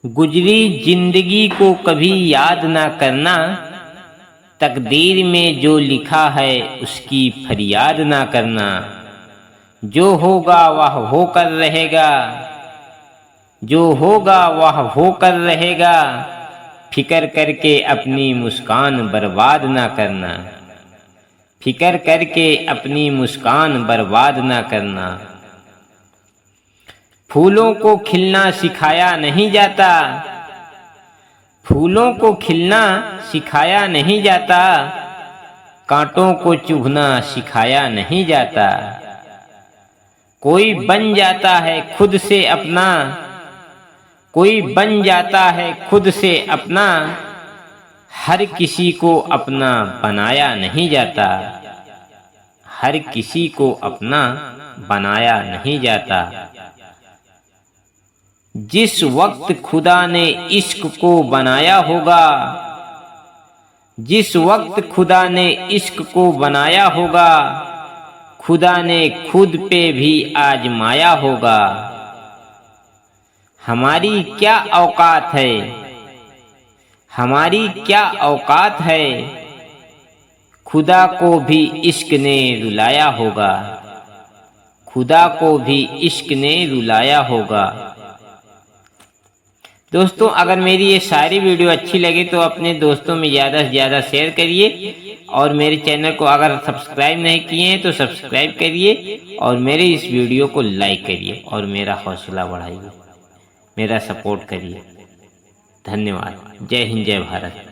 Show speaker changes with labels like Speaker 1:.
Speaker 1: गुजरी जिंदगी को कभी याद ना करना, तकदीर में जो लिखा है उसकी फरियाद ना करना। जो होगा वह होकर रहेगा, जो होगा वह होकर रहेगा, फिक्र करके अपनी मुस्कान बर्बाद ना करना। फिक्र करके अपनी मुस्कान बर्बाद ना करना। फूलों को खिलना सिखाया नहीं जाता, फूलों को खिलना सिखाया नहीं जाता, कांटों को चुभना सिखाया नहीं जाता। कोई बन जाता है खुद से अपना, कोई बन जाता है खुद से अपना, हर किसी को अपना बनाया नहीं जाता। हर किसी को अपना बनाया नहीं जाता। जिस वक्त खुदा ने इश्क को बनाया होगा, जिस वक्त खुदा ने इश्क को बनाया होगा, खुदा ने खुद पे भी आजमाया होगा। हमारी क्या औकात है, हमारी क्या औकात है, खुदा को भी इश्क ने रुलाया होगा। खुदा को भी इश्क ने रुलाया होगा। दोस्तों, अगर मेरी ये सारी वीडियो अच्छी लगे तो अपने दोस्तों में ज़्यादा से ज़्यादा शेयर करिए, और मेरे चैनल को अगर सब्सक्राइब नहीं किए हैं तो सब्सक्राइब करिए, और मेरे इस वीडियो को लाइक करिए और मेरा हौसला बढ़ाइए, मेरा सपोर्ट करिए। धन्यवाद। जय हिंद, जय भारत।